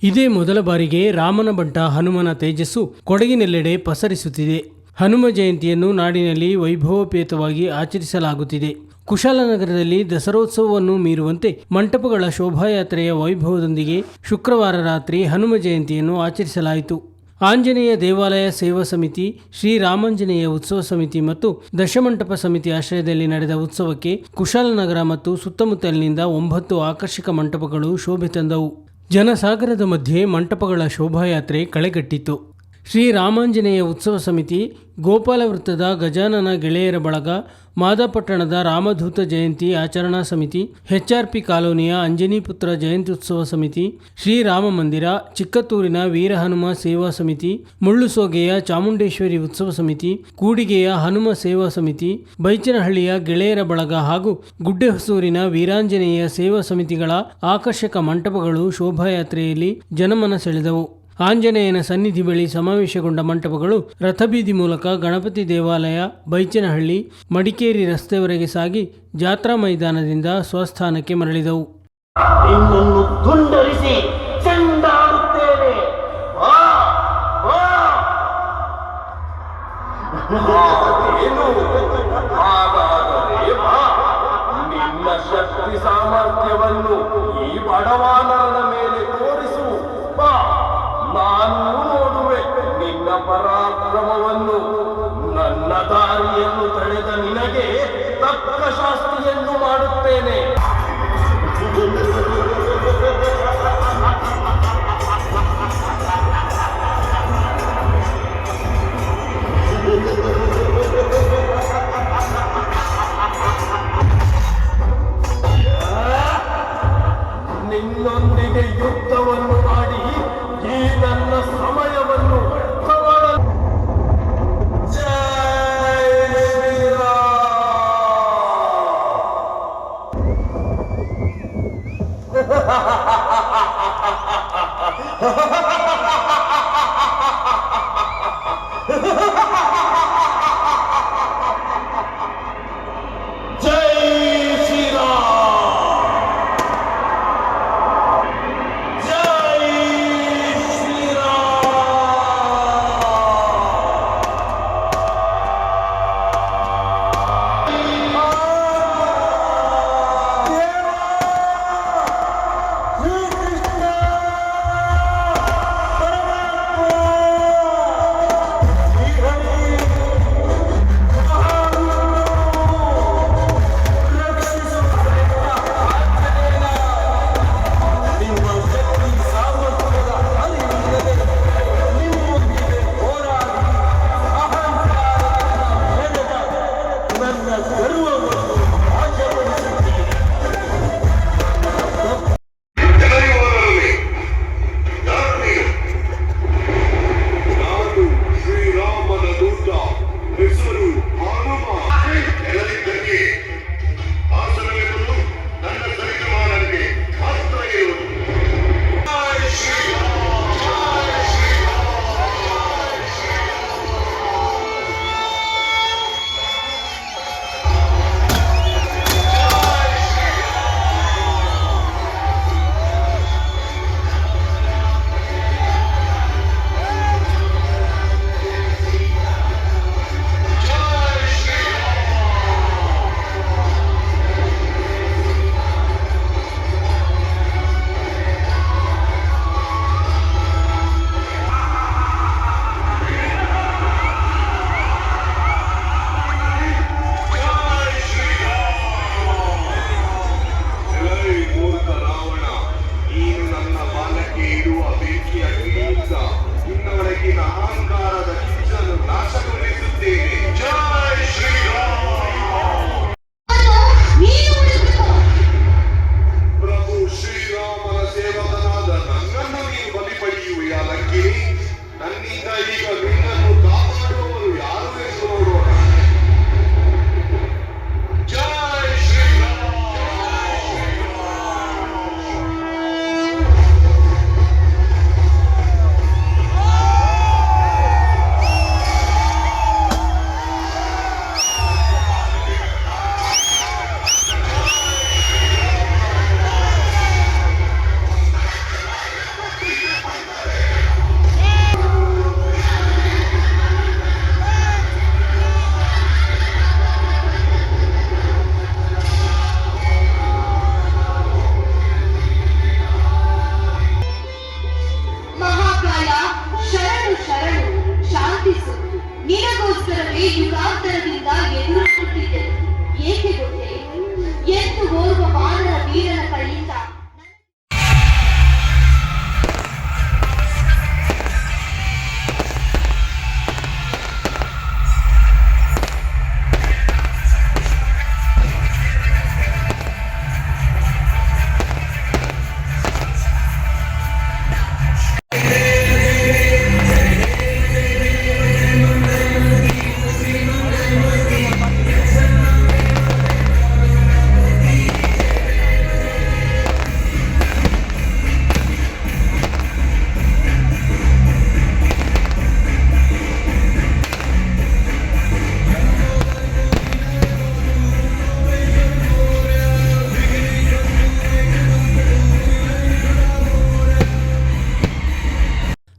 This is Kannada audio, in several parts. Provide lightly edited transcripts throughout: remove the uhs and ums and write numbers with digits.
ಇದೇ ಮೊದಲ ಬಾರಿಗೆ ರಾಮನ ಬಂಟ ಹನುಮನ ತೇಜಸ್ಸು ಕೊಡಗಿನೆಲ್ಲೆಡೆ ಪಸರಿಸುತ್ತಿದೆ. ಹನುಮ ಜಯಂತಿಯನ್ನು ನಾಡಿನಲ್ಲಿ ವೈಭವೋಪೇತವಾಗಿ ಆಚರಿಸಲಾಗುತ್ತಿದೆ. ಕುಶಾಲನಗರದಲ್ಲಿ ದಸರೋತ್ಸವವನ್ನು ಮೀರುವಂತೆ ಮಂಟಪಗಳ ಶೋಭಾಯಾತ್ರೆಯ ವೈಭವದೊಂದಿಗೆ ಶುಕ್ರವಾರ ರಾತ್ರಿ ಹನುಮ ಜಯಂತಿಯನ್ನು ಆಚರಿಸಲಾಯಿತು. ಆಂಜನೇಯ ದೇವಾಲಯ ಸೇವಾ ಸಮಿತಿ, ಶ್ರೀರಾಮಾಂಜನೇಯ ಉತ್ಸವ ಸಮಿತಿ ಮತ್ತು ದಶಮಂಟಪ ಸಮಿತಿ ಆಶ್ರಯದಲ್ಲಿ ನಡೆದ ಉತ್ಸವಕ್ಕೆ ಕುಶಾಲನಗರ ಮತ್ತು ಸುತ್ತಮುತ್ತಲಿನಿಂದ 9 ಆಕರ್ಷಕ ಮಂಟಪಗಳು ಶೋಭೆ ತಂದವು. ಜನಸಾಗರದ ಮಧ್ಯೆ ಮಂಟಪಗಳ ಶೋಭಾಯಾತ್ರೆ ಕಳೆಗಟ್ಟಿತ್ತು. ಶ್ರೀರಾಮಾಂಜನೇಯ ಉತ್ಸವ ಸಮಿತಿ, ಗೋಪಾಲ ವೃತ್ತದ ಗಜಾನನ ಗೆಳೆಯರ ಬಳಗ, ಮಾದಾಪಟ್ಟಣದ ರಾಮಧೂತ ಜಯಂತಿ ಆಚರಣಾ ಸಮಿತಿ, HRP ಕಾಲೋನಿಯ ಅಂಜನೀಪುತ್ರ ಜಯಂತ್ಯುತ್ಸವ ಸಮಿತಿ, ಶ್ರೀರಾಮ ಮಂದಿರ, ಚಿಕ್ಕತ್ತೂರಿನ ವೀರಹನುಮ ಸೇವಾ ಸಮಿತಿ, ಮುಳ್ಳುಸೋಗೆಯ ಚಾಮುಂಡೇಶ್ವರಿ ಉತ್ಸವ ಸಮಿತಿ, ಕೂಡಿಗೆಯ ಹನುಮ ಸೇವಾ ಸಮಿತಿ, ಬೈಚನಹಳ್ಳಿಯ ಗೆಳೆಯರ ಬಳಗ ಹಾಗೂ ಗುಡ್ಡೆಹೊಸೂರಿನ ವೀರಾಂಜನೇಯ ಸೇವಾ ಸಮಿತಿಗಳ ಆಕರ್ಷಕ ಮಂಟಪಗಳು ಶೋಭಾಯಾತ್ರೆಯಲ್ಲಿ ಜನಮನ ಸೆಳೆದವು. ಆಂಜನೇಯನ ಸನ್ನಿಧಿ ಬಳಿ ಸಮಾವೇಶಗೊಂಡ ಮಂಟಪಗಳು ರಥಬೀದಿ ಮೂಲಕ ಗಣಪತಿ ದೇವಾಲಯ, ಬೈಚನಹಳ್ಳಿ, ಮಡಿಕೇರಿ ರಸ್ತೆವರೆಗೆ ಸಾಗಿ ಜಾತ್ರಾ ಮೈದಾನದಿಂದ ಸ್ವಸ್ಥಾನಕ್ಕೆ ಮರಳಿದವು. ನಿನ್ನನ್ನು ತುಂಡರಿಸಿ ಚೆಂಡಾಡುತ್ತೇವೆ. ನಿನ್ನ ಶಕ್ತಿ ಸಾಮರ್ಥ್ಯವನ್ನು ಈ ಬಡವಾನರನ ಮೇಲೆ ತೋರಿಸು. ನಾನು ನೋಡುವೆ ನಿನ್ನ ಪರಾಕ್ರಮವನ್ನು. ನನ್ನ ದಾರಿಯನ್ನು ತಡೆದ ನಿನಗೆ ತಕ್ಕ ಶಾಸ್ತಿಯನ್ನು ಮಾಡುತ್ತೇನೆ. ನಿನ್ನೊಂದಿಗೆ ಯುದ್ಧವನ್ನು ಮಾಡಿ ಈ ನನ್ನ ಸಮಯವನ್ನು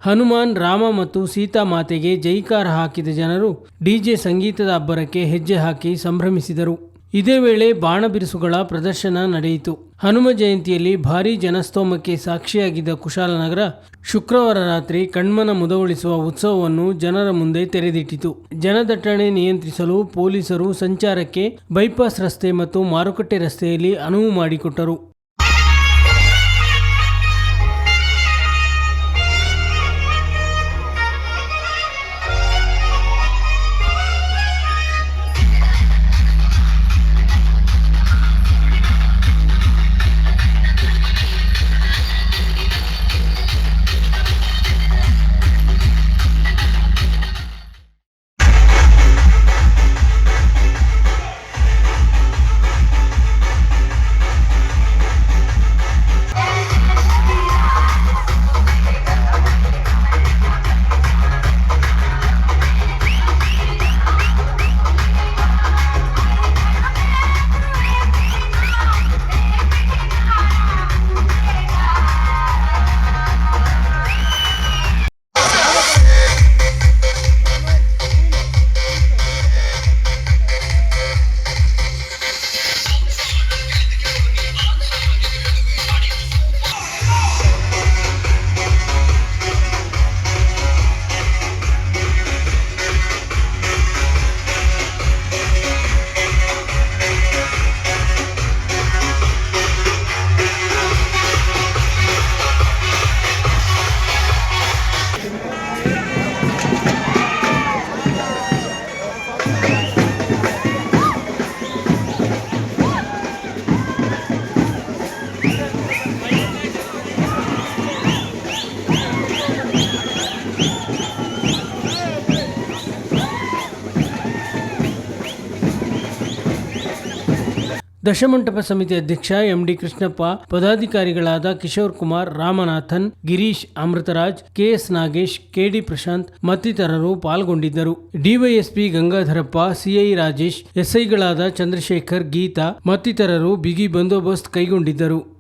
ಹನುಮಾನ್, ರಾಮ ಮತ್ತು ಸೀತಾ ಮಾತೆಗೆ ಜೈಕಾರ ಹಾಕಿದ ಜನರು ಡಿಜೆ ಸಂಗೀತದ ಅಬ್ಬರಕ್ಕೆ ಹೆಜ್ಜೆ ಹಾಕಿ ಸಂಭ್ರಮಿಸಿದರು. ಇದೇ ವೇಳೆ ಬಾಣ ಬಿರುಸುಗಳ ಪ್ರದರ್ಶನ ನಡೆಯಿತು. ಹನುಮ ಜಯಂತಿಯಲ್ಲಿ ಭಾರೀ ಜನಸ್ತೋಮಕ್ಕೆ ಸಾಕ್ಷಿಯಾಗಿದ್ದ ಕುಶಾಲನಗರ ಶುಕ್ರವಾರ ರಾತ್ರಿ ಕಣ್ಮನ ಮುದಗೊಳಿಸುವ ಉತ್ಸವವನ್ನು ಜನರ ಮುಂದೆ ತೆರೆದಿಟ್ಟಿತು. ಜನದಟ್ಟಣೆ ನಿಯಂತ್ರಿಸಲು ಪೊಲೀಸರು ಸಂಚಾರಕ್ಕೆ ಬೈಪಾಸ್ ರಸ್ತೆ ಮತ್ತು ಮಾರುಕಟ್ಟೆ ರಸ್ತೆಯಲ್ಲಿ ಅನುವು ಮಾಡಿಕೊಟ್ಟರು. ದಶಮಂಟಪ ಸಮಿತಿ ಅಧ್ಯಕ್ಷ ಎಂಡಿ ಕೃಷ್ಣಪ್ಪ, ಪದಾಧಿಕಾರಿಗಳಾದ ಕಿಶೋರ್ ಕುಮಾರ್, ರಾಮನಾಥನ್, ಗಿರೀಶ್, ಅಮೃತರಾಜ್, ಕೆಎಸ್ ನಾಗೇಶ್, ಕೆಡಿ ಪ್ರಶಾಂತ್ ಮತ್ತಿತರರು ಪಾಲ್ಗೊಂಡಿದ್ದರು. ಡಿವೈಎಸ್ಪಿ ಗಂಗಾಧರಪ್ಪ, ಸಿಐ ರಾಜೇಶ್, ಎಸ್ಐಗಳಾದ ಚಂದ್ರಶೇಖರ್, ಗೀತಾ ಮತ್ತಿತರರು ಬಿಗಿ ಬಂದೋಬಸ್ತ್ ಕೈಗೊಂಡಿದ್ದರು.